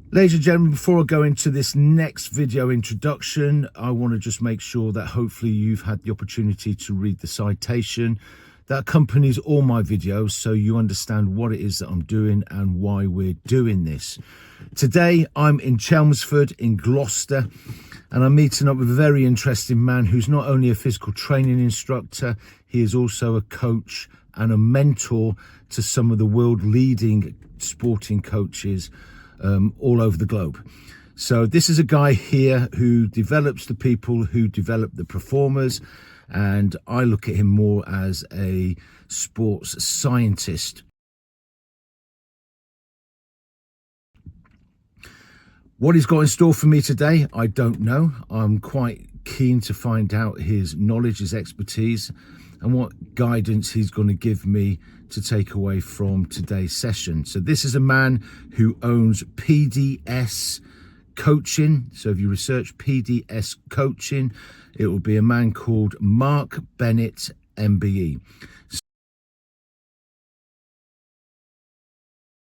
Ladies and gentlemen, before I go into this next video introduction, I want to just make sure that hopefully you've had the opportunity to read the citation that accompanies all my videos so you understand what it is that I'm doing and why we're doing this. Today, I'm in Chelmsford in Gloucester and I'm meeting up with a very interesting man who's not only a physical training instructor, he is also a coach and a mentor to some of the world leading sporting coaches all over the globe. So this is a guy here who develops the people who develop the performers, and I look at him more as a sports scientist. What he's got in store for me today, I don't know. I'm quite keen to find out his knowledge, his expertise, and what guidance he's going to give me to take away from today's session. So this is a man who owns PDS Coaching. So if you research PDS Coaching, it will be a man called Mark Bennett MBE. So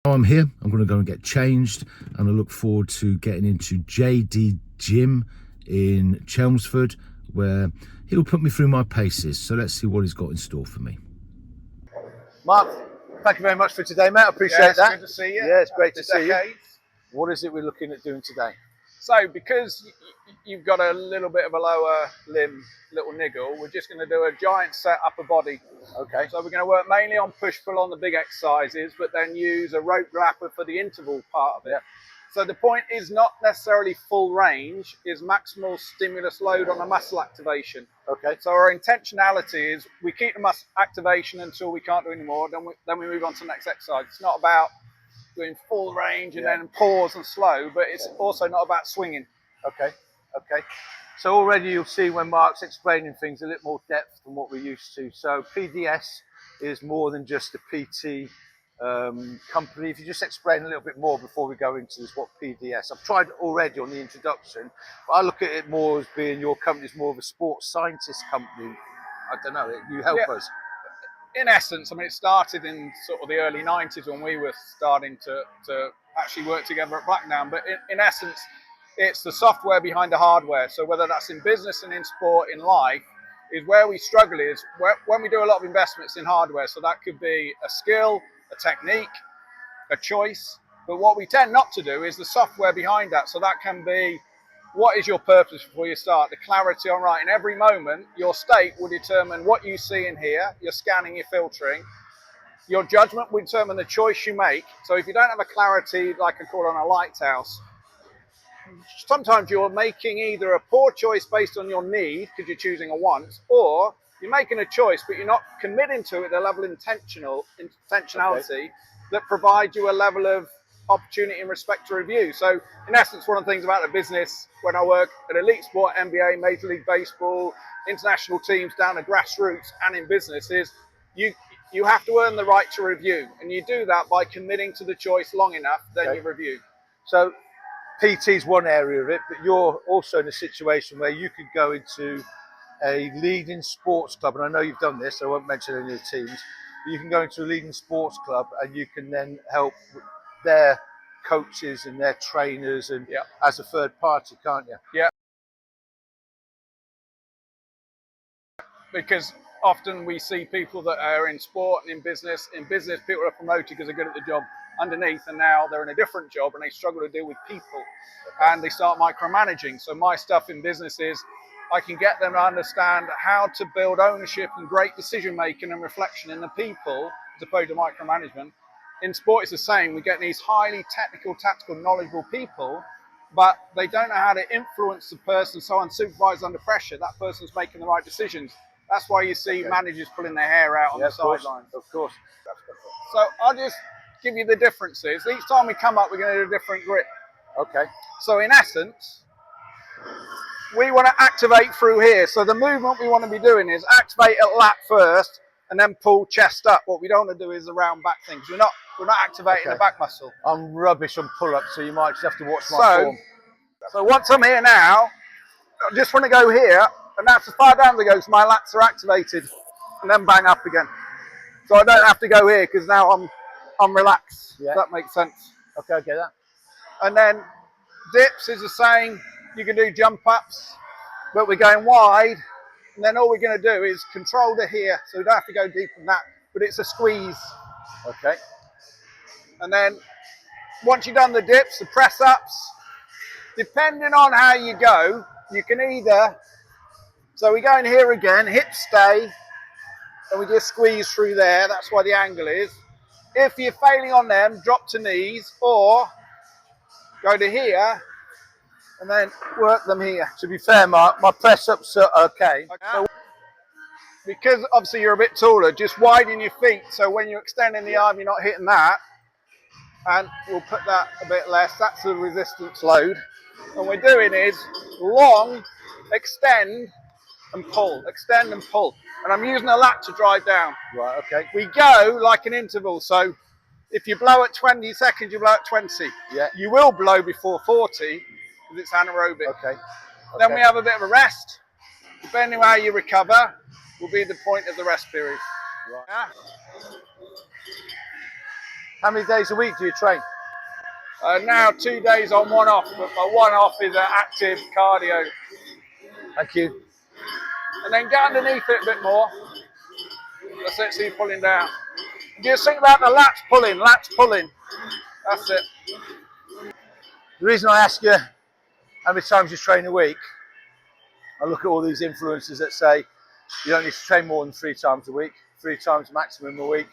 I'm here, I'm going to go and get changed, and I look forward to getting into JD Gym in Chelmsford, where he'll put me through my paces. So let's see what he's got in store for me. Mark, thank you very much for today, mate. I appreciate that. Good to see you. Yeah, it's great to see you. Decades. What is it we're looking at doing today? So, because you've got a little bit of a lower limb, little niggle, we're just going to do a giant set upper body. Okay. So we're going to work mainly on push-pull on the big exercises, but then use a rope grapper for the interval part of it. Yeah. So the point is not necessarily full range, is maximal stimulus load on the muscle activation. Okay. So our intentionality is we keep the muscle activation until we can't do anymore, then we move on to the next exercise. It's not about doing full range and then pause and slow, but it's also not about swinging. Okay. Okay. So already you'll see when Mark's explaining things a little more depth than what we're used to. So PDS is more than just a PT company. If you just explain a little bit more before we go into this, what PDS. I've tried it already on the introduction, but I look at it more as being your company's more of a sports scientist company. I don't know, you help us. In essence, I mean, it started in sort of the early 90s when we were starting to actually work together at Blackdown. But in essence, it's the software behind the hardware. So whether that's in business and in sport, in life, is where we struggle is when we do a lot of investments in hardware. So that could be a skill, a technique, a choice. But what we tend not to do is the software behind that. So that can be, what is your purpose before you start? The clarity on right. In every moment, your state will determine what you see and hear. You're scanning, you're filtering. Your judgment will determine the choice you make. So if you don't have a clarity, like I call on a lighthouse, sometimes you're making either a poor choice based on your need, because you're choosing a want, or you're making a choice, but you're not committing to it a level of intentionality that provides you a level of opportunity in respect to review. So in essence, one of the things about the business when I work at elite sport, NBA, Major League Baseball, international teams down to grassroots and in business is you have to earn the right to review, and you do that by committing to the choice long enough, then you review. So PT is one area of it, but you're also in a situation where you could go into a leading sports club, and I know you've done this, so I won't mention any of the teams, but you can go into a leading sports club and you can then help their coaches and their trainers and as a third party, can't you? Yeah. Because often we see people that are in sport and in business. In business, people are promoted because they're good at the job underneath, and now they're in a different job and they struggle to deal with people and they start micromanaging. So my stuff in business is I can get them to understand how to build ownership and great decision making and reflection in the people as opposed to micromanagement. In sport, it's the same. We get these highly technical, tactical, knowledgeable people, but they don't know how to influence the person. So unsupervised under pressure, that person's making the right decisions. That's why you see managers pulling their hair out on the sidelines. Of course. So I'll just give you the differences. Each time we come up, we're going to do a different grip. Okay. So in essence, we want to activate through here. So the movement we want to be doing is activate at lat first and then pull chest up. What we don't want to do is the round back thing. We're not activating the back muscle. I'm rubbish on pull-ups, so you might just have to watch my form. So once I'm here now, I just want to go here, and that's as far down as it goes. My lats are activated, and then bang up again. So I don't have to go here because now I'm relaxed. Yeah. If that makes sense. Okay, I get that. And then dips is the same. You can do jump ups, but we're going wide. And then all we're going to do is control to here, so we don't have to go deep in that, but it's a squeeze. Okay. And then once you've done the dips, the press ups, depending on how you go, you can either, so we go in here again, hips stay, and we just squeeze through there. That's why the angle is. If you're failing on them, drop to knees, or go to here, and then work them here. To be fair, Mark, my press ups are okay. So, because obviously you're a bit taller, just widen your feet, so when you're extending the arm, you're not hitting that. And we'll put that a bit less. That's the resistance load. And we're doing is long, extend and pull, extend and pull. And I'm using a lat to drive down. Right, okay. We go like an interval. So if you blow at 20 seconds, you blow at 20. Yeah. You will blow before 40 because it's anaerobic. Okay. Then we have a bit of a rest. Depending on how you recover, will be the point of the rest period. Right. Yeah. How many days a week do you train? Now 2 days on, 1 off, but my 1 off is an active cardio. Thank you. And then get underneath it a bit more. That's it, so you're pulling down. Just think about the lats pulling, lats pulling. That's it. The reason I ask you how many times you train a week, I look at all these influencers that say you don't need to train more than 3 times a week, 3 times maximum a week,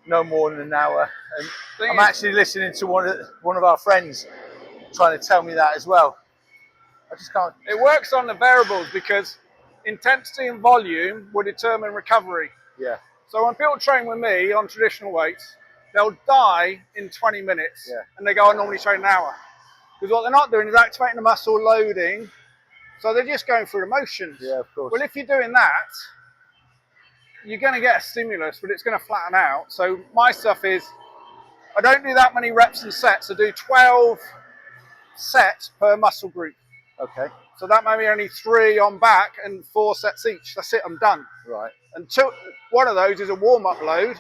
no more than an hour. And I'm actually listening to one of our friends trying to tell me that as well. I just can't. It works on the variables because intensity and volume will determine recovery. Yeah. So when people train with me on traditional weights, they'll die in 20 minutes and they go, I normally train an hour. Because what they're not doing is activating the muscle, loading. So they're just going through the motions. Yeah, of course. Well, if you're doing that, you're going to get a stimulus, but it's going to flatten out. So my stuff is, I don't do that many reps and sets. I do 12 sets per muscle group. Okay. So that may be only 3 on back and 4 sets each. That's it, I'm done. Right. And one of those is a warm-up load,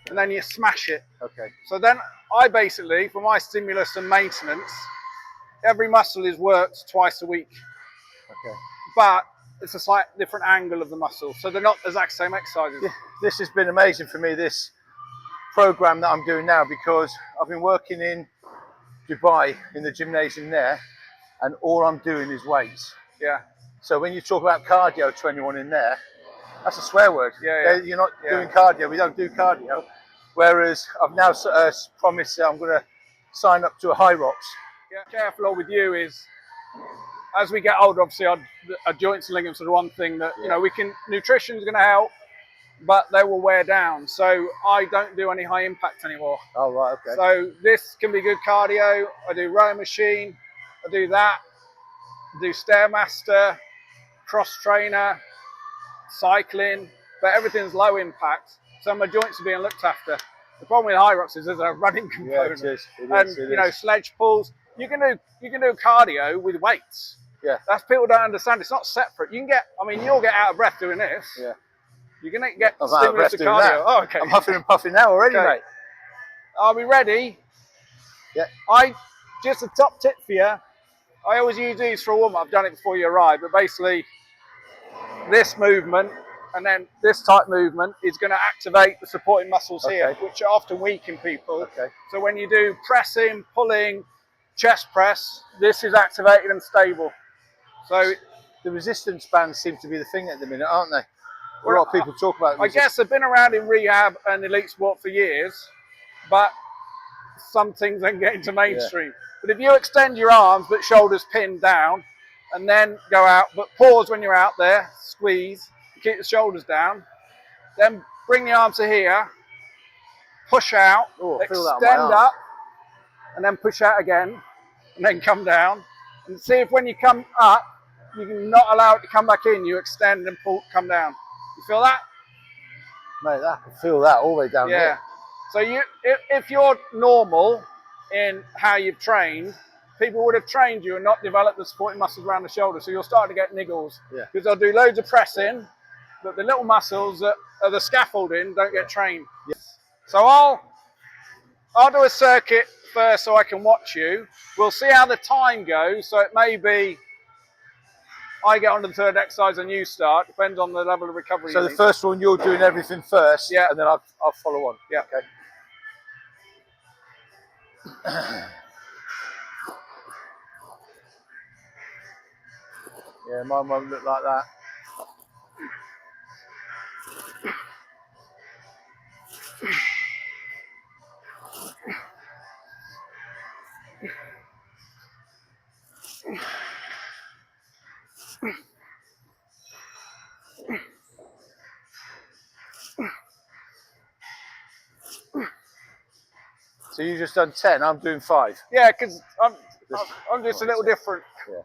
and then you smash it. Okay. So then I basically, for my stimulus and maintenance, every muscle is worked twice a week. Okay. But it's a slight different angle of the muscle, so they're not the exact same exercises. Yeah, this has been amazing for me, this program that I'm doing now, because I've been working in Dubai in the gymnasium there, and all I'm doing is weights. Yeah. So when you talk about cardio to anyone in there, that's a swear word. Yeah. You're not doing cardio. We don't do cardio. Whereas I've now promised I'm going to sign up to a High Rocks. Yeah. Careful with you is, as we get older, obviously our joints and ligaments are the one thing that, you know, nutrition is going to help, but they will wear down. So I don't do any high impact anymore. Oh, right, okay. So this can be good cardio. I do rowing machine. I do that. I do Stairmaster, cross trainer, cycling, but everything's low impact. So my joints are being looked after. The problem with High Rocks is there's a running component. Yeah, it is. And you know, sledge pulls. You can do cardio with weights. Yeah. That's people don't understand. It's not separate. You can get, I mean, you'll get out of breath doing this. Yeah. You're gonna get I'm out of breath stimulus to doing cardio. that. Oh, okay. I'm huffing and puffing now already, mate. Are we ready? Yeah. Just a top tip for you. I always use these for a warm up. I've done it before you arrive, but basically this movement and then this type movement is going to activate the supporting muscles here, which are often weak in people. Okay. So when you do pressing, pulling, chest press, this is activated and stable. So the resistance bands seem to be the thing at the minute, aren't they? A lot of people talk about I guess they've been around in rehab and elite sport for years, but some things then get into mainstream. But if you extend your arms but shoulders pinned down and then go out, but pause when you're out there, squeeze, keep the shoulders down, then bring the arms to here, push out, extend up, and then push out again, and then come down. And see if when you come up, you can not allow it to come back in, you extend and pull, come down. You feel that? Mate, I can feel that all the way down here. So if you're normal in how you've trained, people would have trained you and not developed the supporting muscles around the shoulder. So you'll start to get niggles. Yeah. Because they'll do loads of pressing, but the little muscles that are the scaffolding don't get trained. Yes. So I'll do a circuit first so I can watch you. We'll see how the time goes. So it may be I get onto the third exercise and you start. Depends on the level of recovery. So the first one, you're doing everything first, yeah, and then I'll follow on. Yeah. Okay. Yeah, mine won't look like that. So you just done 10, I'm doing 5. Yeah, because I'm just a little different. Yeah.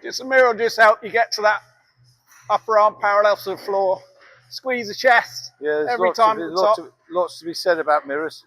Just a mirror will just help you get to that upper arm parallel to the floor. Squeeze the chest Yeah, every time at the top. Lots to be said about mirrors.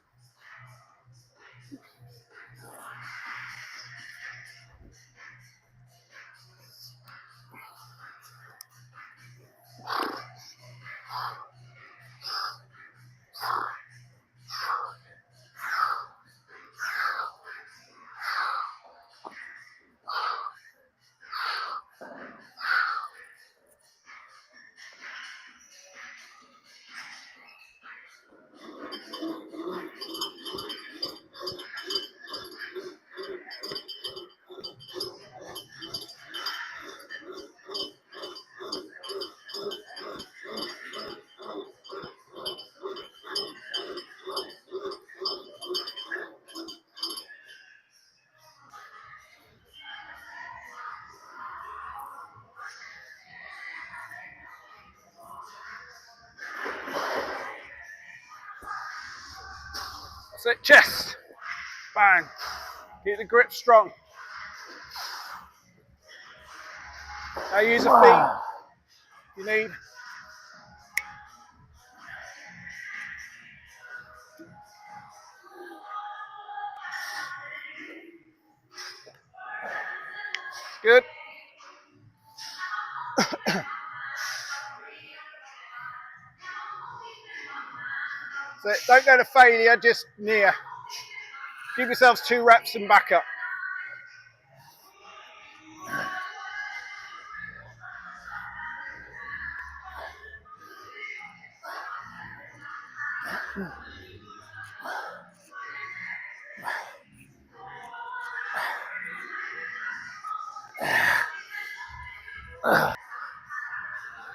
That's it, chest. Bang. Keep the grip strong. Now use the feet if you need. Good. So don't go to failure, just near. Give yourselves 2 reps and back up.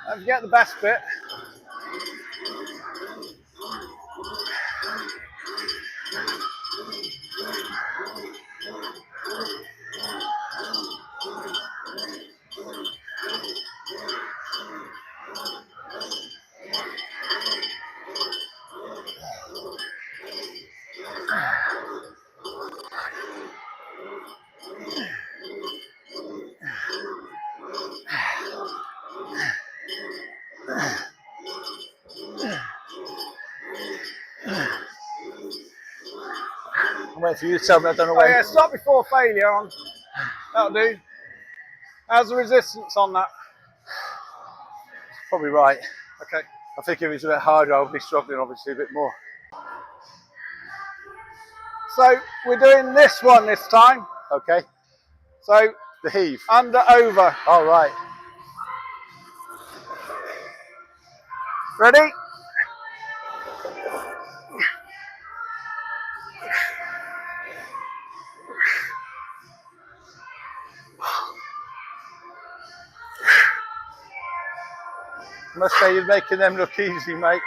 Don't forget the best bit. I'm waiting for you to tell me, I don't know Oh when. yeah, stop before failure on. That'll do. How's the resistance on that? Probably right. Okay. I think if it's a bit harder, I'll be struggling obviously a bit more. So we're doing this one this time. Okay. So The heave. under, over. All right. Ready? I must say you're making them look easy, mate.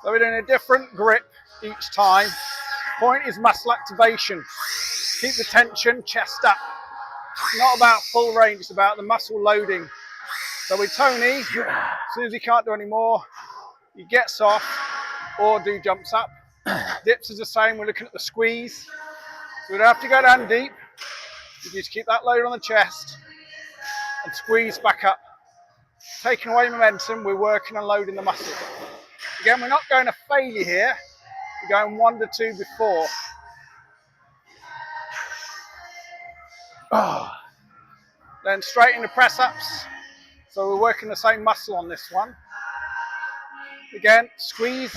So we're doing a different grip each time. Point is muscle activation. Keep the tension, chest up. It's not about full range, it's about the muscle loading. So with Tony, as soon as he can't do any more, he gets off or do jumps up. Dips is the same, we're looking at the squeeze. So we don't have to go down deep. You just keep that load on the chest and squeeze back up. Taking away momentum, we're working on loading the muscle. Again, we're not going to failure here. We're going 1 to 2 before. Then straight into press ups. So we're working the same muscle on this one. Again, squeeze.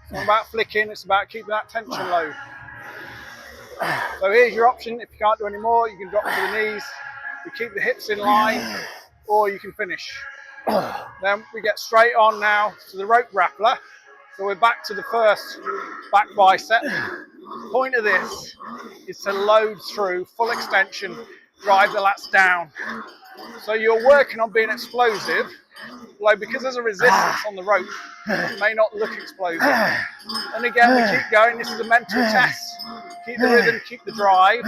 It's not about flicking, it's about keeping that tension low. So here's your option. If you can't do any more, you can drop to the knees. You keep the hips in line, or you can finish. Then we get straight on now to the rope grappler. So we're back to the first back bicep. The point of this is to load through full extension, drive the lats down. So you're working on being explosive, although because there's a resistance on the rope, it may not look explosive. And again, we keep going. This is a mental test. Keep the rhythm, keep the drive.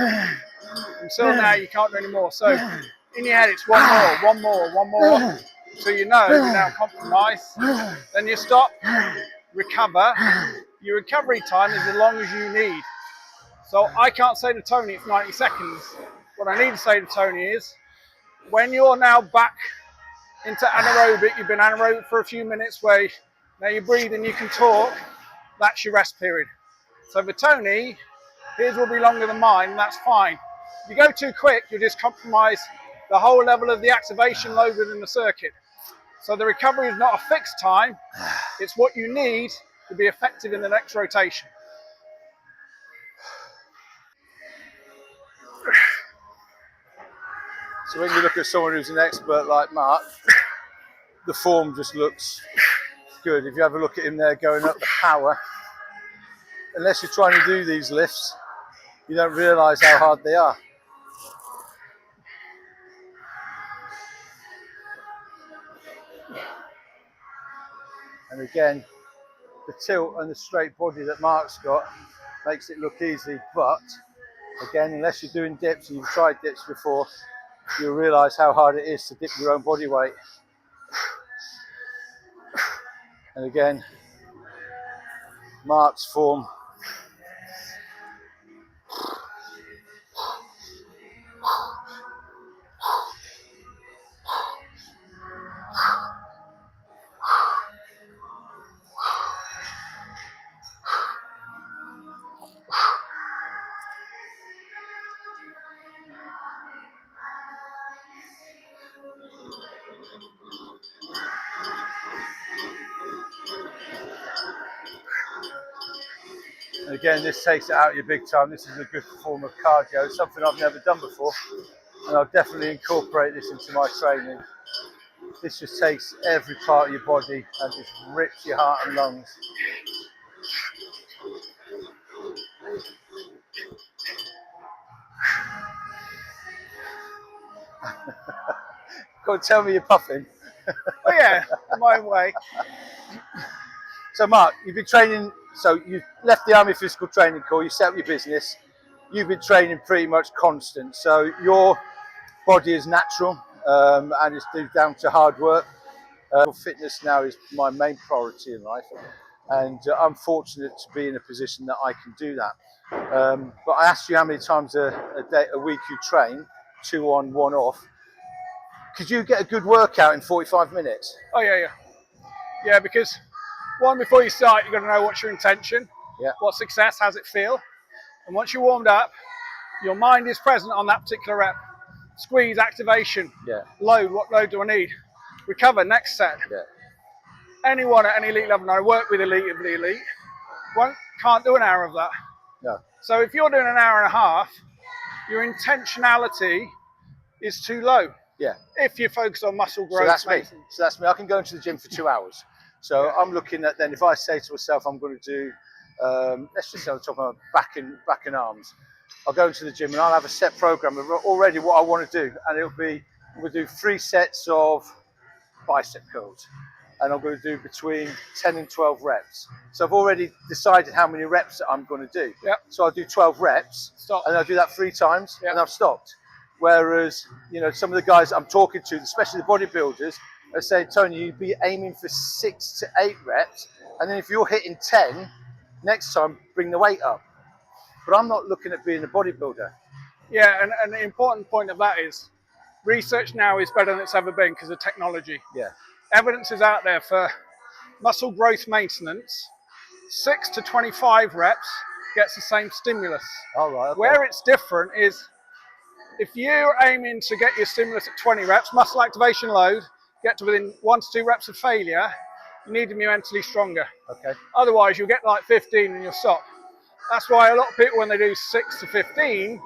Until now, you can't do any more. So in your head, it's one more, one more, one more. So you know you're now compromised. Then you stop, recover. Your recovery time is as long as you need. So I can't say to Tony it's 90 seconds. What I need to say to Tony is, when you're now back into anaerobic, you've been anaerobic for a few minutes where now you breathe and you can talk, that's your rest period. So for Tony, his will be longer than mine, and that's fine. If you go too quick, you'll just compromise the whole level of the activation load within the circuit. So the recovery is not a fixed time, it's what you need to be effective in the next rotation. So when you look at someone who's an expert like Mark, the form just looks good. If you have a look at him there going up the power, unless you're trying to do these lifts, you don't realise how hard they are. And again, the tilt and the straight body that Mark's got makes it look easy, but again, unless you're doing dips and you've tried dips before, you'll realise how hard it is to dip your own body weight. And again, Mark's form. And again, this takes it out of you big time. This is a good form of cardio, something I've never done before, and I'll definitely incorporate this into my training. This just takes every part of your body and just rips your heart and lungs. Go on, tell me you're puffing. Oh yeah, my way. So Mark, you've been training, so you've left the Army Physical Training Corps, you set up your business, you've been training pretty much constant, so your body is natural and it's down to hard work. Fitness now is my main priority in life, and I'm fortunate to be in a position that I can do that. But I asked you how many times a week you train, 2 on, 1 off. Could you get a good workout in 45 minutes? Oh yeah. Yeah, because one, before you start, you've got to know what's your intention, what success, how's it feel. And once you're warmed up, your mind is present on that particular rep. Squeeze, activation, load, what load do I need? Recover, next set. Anyone at any elite level, and I work with elite of the elite, can't do an hour of that. No. So if you're doing an hour and a half, your intentionality is too low. Yeah. If you focus on muscle growth. So that's me. I can go into the gym for 2 hours. So I'm looking at then, if I say to myself, I'm going to do, let's just say on top of my back and arms. I'll go into the gym and I'll have a set program of already what I want to do. And it'll be, we'll do 3 sets of bicep curls, and I'm going to do between 10 and 12 reps. So I've already decided how many reps that I'm going to do. Yep. So I'll do 12 reps, Stop. and I'll do that 3 times, Yep. and I've stopped. Whereas, you know, some of the guys I'm talking to, especially the bodybuilders, are saying, Tony, you'd be aiming for 6 to 8 reps, and then if you're hitting 10, next time bring the weight up. But I'm not looking at being a bodybuilder. Yeah, and the important point of that is research now is better than it's ever been because of technology. Yeah. Evidence is out there for muscle growth maintenance. 6 to 25 reps gets the same stimulus. All right. Okay. Where it's different is if you're aiming to get your stimulus at 20 reps, muscle activation load, get to within 1 to 2 reps of failure, you need to be mentally stronger. Okay. Otherwise, you'll get like 15 and you'll stop. That's why a lot of people, when they do 6 to 15,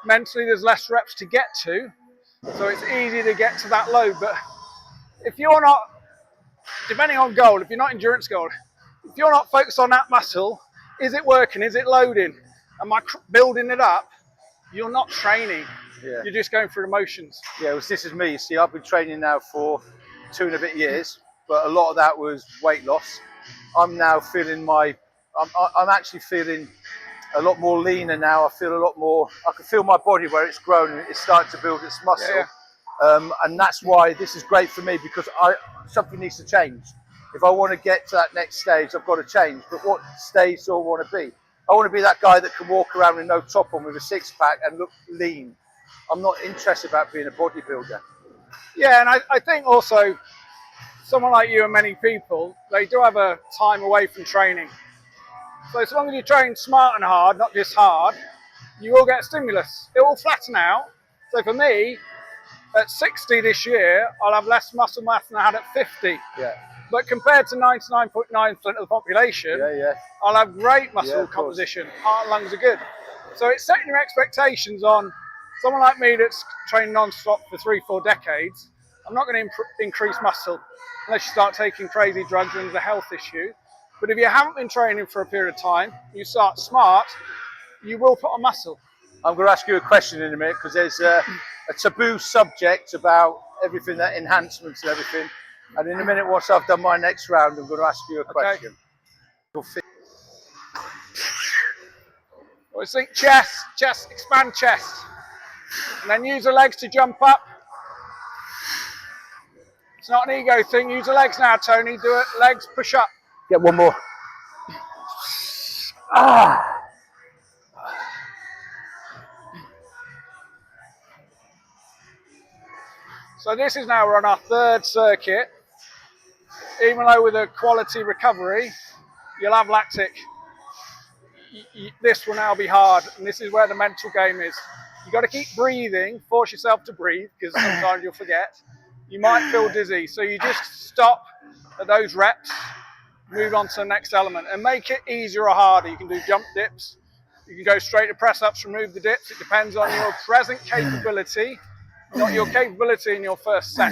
mentally there's less reps to get to, so it's easy to get to that load. But if you're not, depending on goal, if you're not endurance goal, if you're not focused on that muscle, is it working, is it loading, am I building it up, you're not training. Yeah. You're just going through the motions. Yeah, well, this is me. You see, I've been training now for 2 and a bit years, but a lot of that was weight loss. I'm now feeling I'm actually feeling a lot more leaner now. I feel a lot more, I can feel my body where it's grown and it's starting to build its muscle. Yeah. And that's why this is great for me, because something needs to change. If I want to get to that next stage, I've got to change. But what stage do I want to be? I want to be that guy that can walk around with no top on with a 6-pack and look lean. I'm not interested about being a bodybuilder. Yeah, and I think also, someone like you and many people, they do have a time away from training. So as long as you train smart and hard, not just hard, you will get stimulus. It will flatten out. So for me, at 60 this year, I'll have less muscle mass than I had at 50. Yeah. But compared to 99.9% of the population, Yeah. I'll have great muscle Yeah, of course. composition. Heart and lungs are good. So it's setting your expectations on someone like me that's trained non-stop for 3-4 decades. I'm not going to increase muscle unless you start taking crazy drugs and there's a health issue. But if you haven't been training for a period of time, you start smart, you will put on muscle. I'm going to ask you a question in a minute, because there's a taboo subject about everything, that enhancements and everything. And in a minute, once I've done my next round, I'm going to ask you a question. Always think chest, expand chest. And then use the legs to jump up. It's not an ego thing. Use the legs now, Tony. Do it. Legs, push up. Get one more. So this is now, we're on our 3rd circuit. Even though with a quality recovery, you'll have lactic. This will now be hard, and this is where the mental game is. You've got to keep breathing, force yourself to breathe, because sometimes you'll forget. You might feel dizzy, so you just stop at those reps, move on to the next element, and make it easier or harder. You can do jump dips, you can go straight to press ups, remove the dips. It depends on your present capability, not your capability in your first set.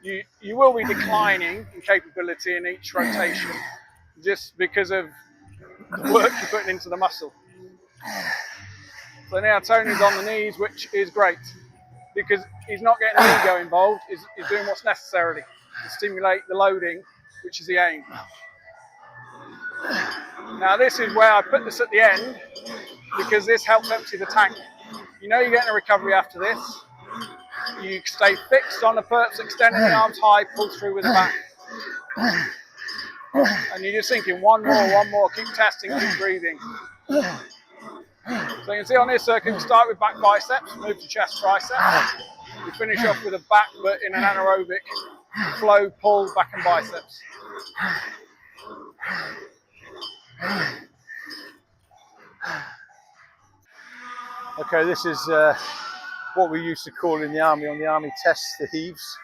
You will be declining in capability in each rotation, just because of the work you're putting into the muscle. So now Tony's on the knees, which is great, because he's not getting the ego involved, he's doing what's necessary to stimulate the loading, which is the aim. Now this is where I put this at the end, because this helps empty the tank. You know you're getting a recovery after this. You stay fixed on the perps, extending the arms high, pull through with the back. And you're just thinking, one more, keep testing, keep breathing. So you can see on this circuit, we start with back biceps, move to chest triceps. We finish off with a back, but in an anaerobic flow, pull, back and biceps. Okay, this is what we used to call in the army, on the army test, the heaves.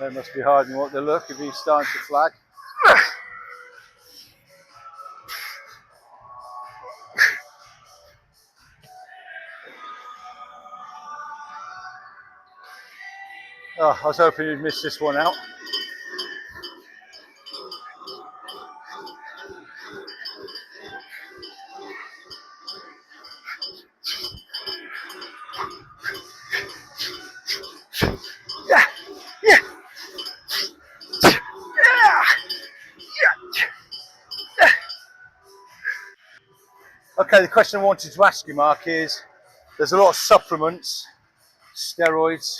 That must be hiding what they look if he's starting to flag. Oh, I was hoping you'd miss this one out. Yeah, yeah, yeah, yeah. Okay, the question I wanted to ask you, Mark, is there's a lot of supplements, steroids,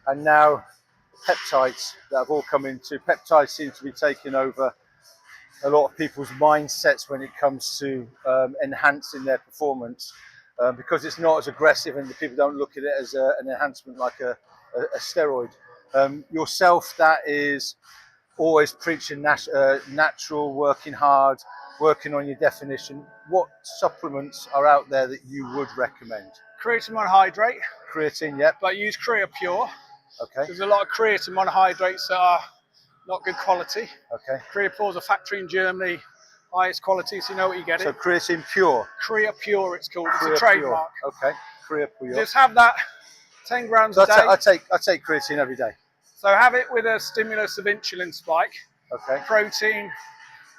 and now peptides that have all come into. Peptides seem to be taking over a lot of people's mindsets when it comes to enhancing their performance, because it's not as aggressive and the people don't look at it as an enhancement like a steroid. Yourself, that is always preaching natural, working hard, working on your definition. What supplements are out there that you would recommend? Creatine monohydrate, Creatine, yep. but use Create Pure. Okay, There's a lot of creatine monohydrates that are not good quality. okay. Create Pure is a factory in Germany, highest quality, so you know what you get. So creatine pure. Create Pure, it's called. It's Create a trademark. Pure. Okay, Create Pure. Just have that 10 grams So a day. I take creatine every day. So have it with a stimulus of insulin spike. Okay. Protein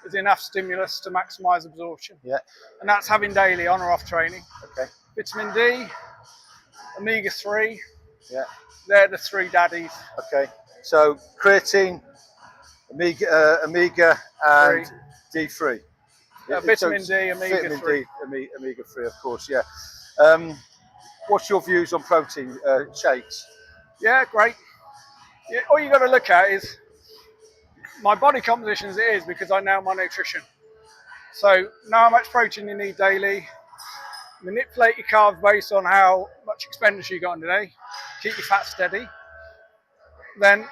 is enough stimulus to maximize absorption. Yeah. And that's having daily on or off training. Okay. Vitamin D, omega-3, Yeah. they're the three daddies. Okay. So creatine, omega, and D3. Vitamin D, omega-3. Vitamin D, omega-3, of course. Yeah. What's your views on protein shakes? Yeah, great. Yeah, all you got to look at is my body composition as it is because I know my nutrition. So know how much protein you need daily. Manipulate your carbs based on how much expenditure you got in the day. Keep your fat steady. Then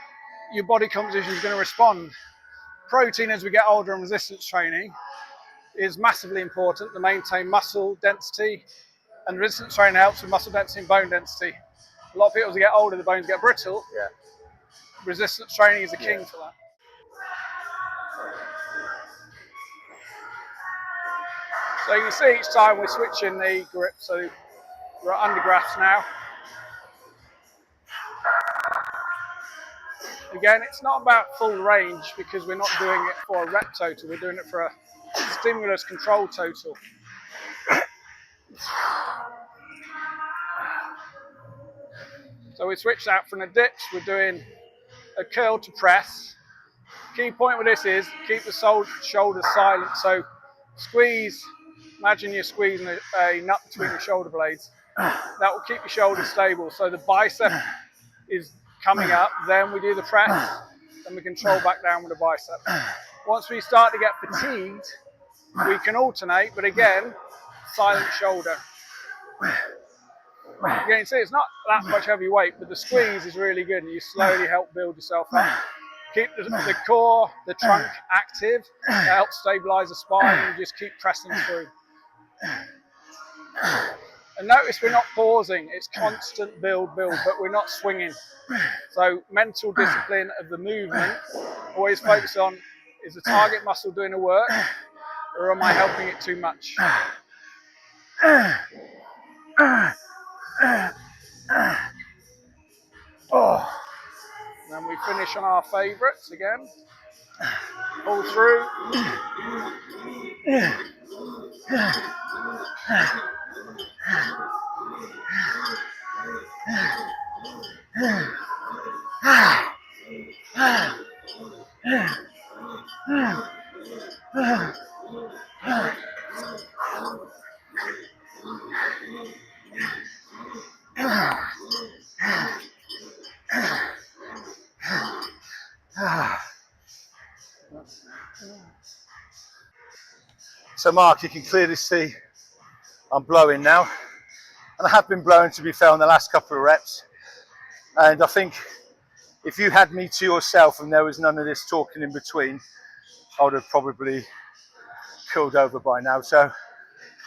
your body composition is going to respond. Protein as we get older and resistance training is massively important to maintain muscle density, and resistance training helps with muscle density and bone density. A lot of people as they get older, the bones get brittle. Yeah. Resistance training is the king for that. So you can see each time we're switching the grip, so we're at undergrafts now. Again, it's not about full range because we're not doing it for a rep total, we're doing it for a stimulus control total. So we switched out from the dips, we're doing a curl to press. Key point with this is keep the shoulders silent. So squeeze, imagine you're squeezing a nut between your shoulder blades. That will keep your shoulders stable. So the bicep is coming up, then we do the press, and we control back down with the bicep. Once we start to get fatigued, we can alternate, but again, silent shoulder. You can see it's not that much heavy weight, but the squeeze is really good, and you slowly help build yourself up. Keep the core, the trunk active, that helps stabilize the spine, and just keep pressing through. And notice we're not pausing, it's constant build, but we're not swinging. So mental discipline of the movement, always focus on, is the target muscle doing the work, or am I helping it too much? Oh. Then we finish on our favourites again. Pull through. So Mark, you can clearly see I'm blowing now, and I have been blowing, to be fair, on the last couple of reps. And I think if you had me to yourself and there was none of this talking in between, I would have probably killed over by now. So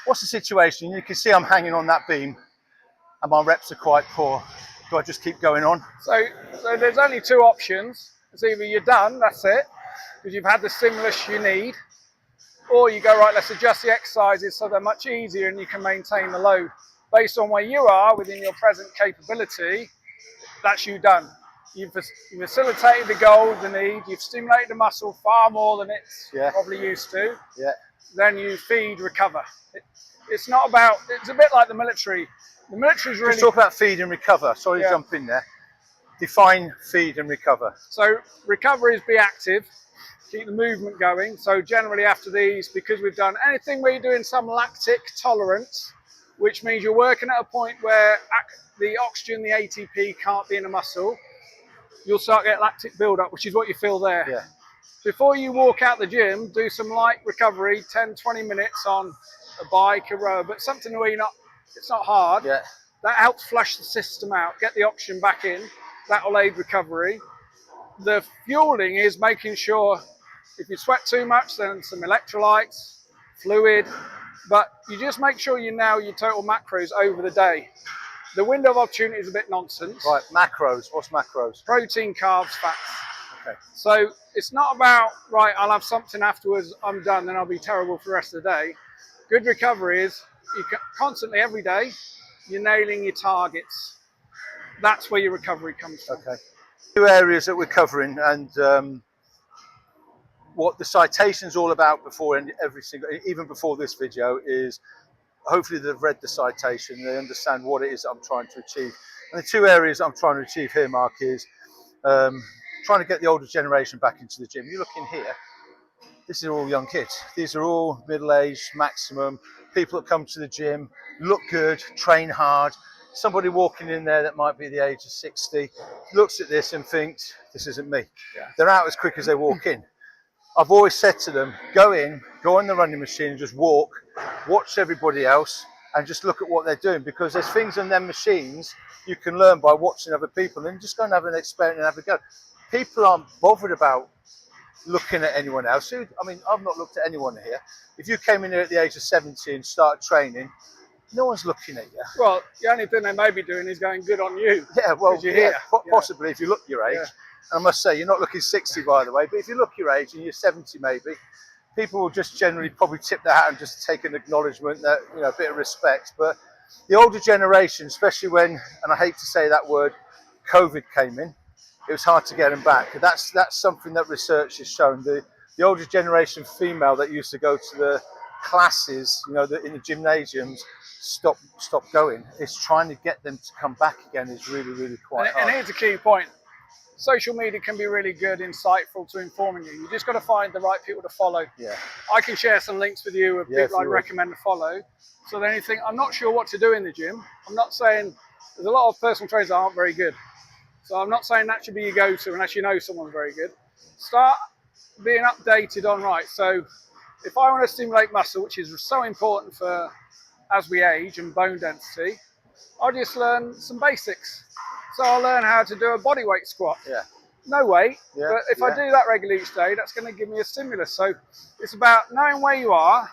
what's the situation? You can see I'm hanging on that beam and my reps are quite poor. Do I just keep going on? So there's only two options. It's either you're done, that's it, because you've had the stimulus you need, or you go, right, let's adjust the exercises so they're much easier and you can maintain the load. Based on where you are within your present capability, that's you done. You've facilitated the goal, the need, you've stimulated the muscle far more than it's probably used to. Yeah. Then you feed, recover. It's not about, it's a bit like the military. The military's really... Just talk about feed and recover. Sorry to jump in there. Define feed and recover. So recovery is be active, keep the movement going. So generally after these, because we've done anything where you're doing some lactic tolerance, which means you're working at a point where the oxygen, the ATP can't be in the muscle, you'll start getting lactic buildup, which is what you feel there. Yeah. Before you walk out the gym, do some light recovery, 10, 20 minutes on a bike, a rower, but something where it's not hard. Yeah. That helps flush the system out, get the oxygen back in. That will aid recovery. The fueling is making sure if you sweat too much, then some electrolytes, fluid, but you just make sure you nail your total macros over the day. The window of opportunity is a bit nonsense. Right, macros. What's macros? Protein, carbs, fats. Okay. So it's not about, right, I'll have something afterwards, I'm done, then I'll be terrible for the rest of the day. Good recovery is you constantly, every day, you're nailing your targets. That's where your recovery comes from. Okay. Two areas that we're covering, and what the citation's all about before every single, even before this video, is hopefully they've read the citation, they understand what it is I'm trying to achieve. And the two areas I'm trying to achieve here, Mark, is trying to get the older generation back into the gym. You look in here, this is all young kids. These are all middle-aged, maximum, people that come to the gym, look good, train hard. Somebody walking in there that might be the age of 60 looks at this and thinks, this isn't me. Yeah. They're out as quick as they walk in. I've always said to them, go in, go on the running machine, just walk, watch everybody else, and just look at what they're doing, because there's things on them machines you can learn by watching other people, and just go and have an experiment and have a go. People aren't bothered about looking at anyone else. I mean, I've not looked at anyone here. If you came in here at the age of 70 and started training, no one's looking at you. Well, the only thing they may be doing is going good on you. Yeah, well, you're here. Possibly if you look your age. Yeah. And I must say, you're not looking 60, by the way, but if you look your age and you're 70 maybe, people will just generally probably tip their hat and just take an acknowledgement, that, you know, a bit of respect. But the older generation, especially when, and I hate to say that word, COVID came in, it was hard to get them back. That's something that research has shown. The older generation female that used to go to the classes, you know, in the gymnasiums, stop going. It's trying to get them to come back again is really, really quite hard. And here's a key point. Social media can be really good, insightful to informing you. You just got to find the right people to follow. Yeah. I can share some links with you of people I'd recommend to follow. So then you think, I'm not sure what to do in the gym. I'm not saying, there's a lot of personal trainers that aren't very good. So I'm not saying that should be your go-to unless you know someone's very good. Start being updated on, right, so if I want to stimulate muscle, which is so important for as we age and bone density, I'll just learn some basics. So I'll learn how to do a body weight squat. Yeah. No weight, yeah. but if I do that regularly each day, that's going to give me a stimulus. So it's about knowing where you are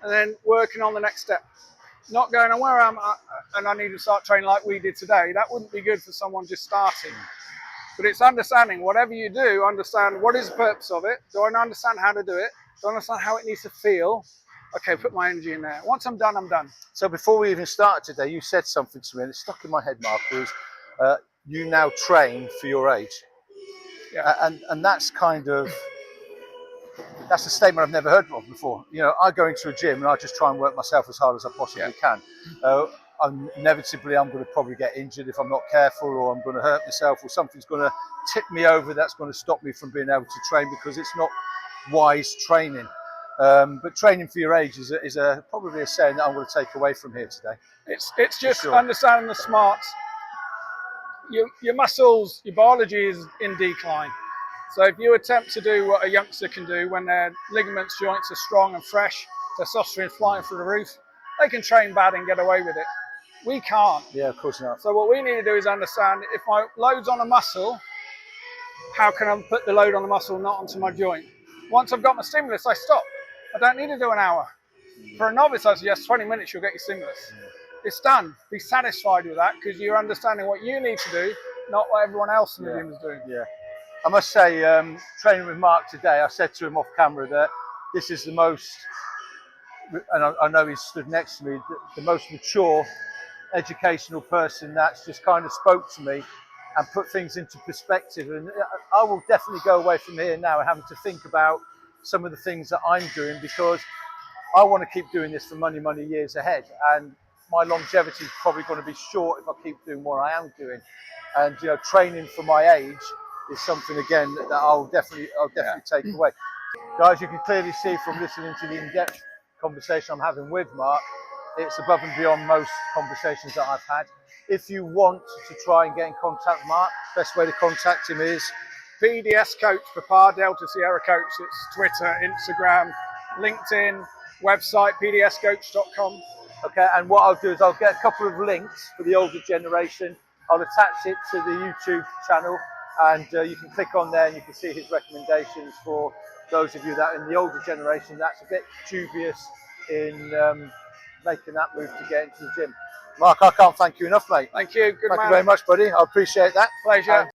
and then working on the next step. Not going, where am I, and I need to start training like we did today. That wouldn't be good for someone just starting. But it's understanding, whatever you do, understand what is the purpose of it. Do I understand how to do it? Do I understand how it needs to feel? Okay, put my energy in there. Once I'm done, I'm done. So before we even started today, you said something to me and it stuck in my head, Mark, was you now train for your age. Yeah. And that's kind of, that's a statement I've never heard of before. You know, I go into a gym and I just try and work myself as hard as I possibly can. Inevitably, I'm going to probably get injured if I'm not careful, or I'm going to hurt myself, or something's going to tip me over that's going to stop me from being able to train, because it's not wise training. But training for your age is probably a saying that I'm going to take away from here today. It's just understanding the smarts. Your muscles, your biology is in decline. So if you attempt to do what a youngster can do when their ligaments, joints are strong and fresh, testosterone flying through the roof, they can train bad and get away with it. We can't. Yeah, of course not. So what we need to do is understand, if my load's on a muscle, how can I put the load on the muscle, not onto my joint? Once I've got my stimulus, I stop. I don't need to do an hour. For a novice, I suggest 20 minutes, you'll get your stimulus. It's done. Be satisfied with that, because you're understanding what you need to do, not what everyone else in the gym is doing. Yeah. I must say, training with Mark today, I said to him off camera that this is the most, and I know he stood next to me, the most mature educational person that's just kind of spoke to me and put things into perspective. And I will definitely go away from here now and having to think about some of the things that I'm doing, because I want to keep doing this for many, many years ahead. And my longevity is probably going to be short if I keep doing what I am doing. And you know, training for my age is something again that I'll definitely take away. Guys, you can clearly see from listening to the in-depth conversation I'm having with Mark, it's above and beyond most conversations that I've had. If you want to try and get in contact with Mark, best way to contact him is PDS Coach, Papa Delta Sierra Coach. It's Twitter, Instagram, LinkedIn, website, pdscoach.com. okay. And what I'll do is I'll get a couple of links for the older generation. I'll attach it to the YouTube channel, and you can click on there and you can see his recommendations for those of you that in the older generation that's a bit dubious in making that move to get into the gym. Mark, I can't thank you enough, mate. Thank you. Good man. Thank you very much, buddy. I appreciate that. Pleasure.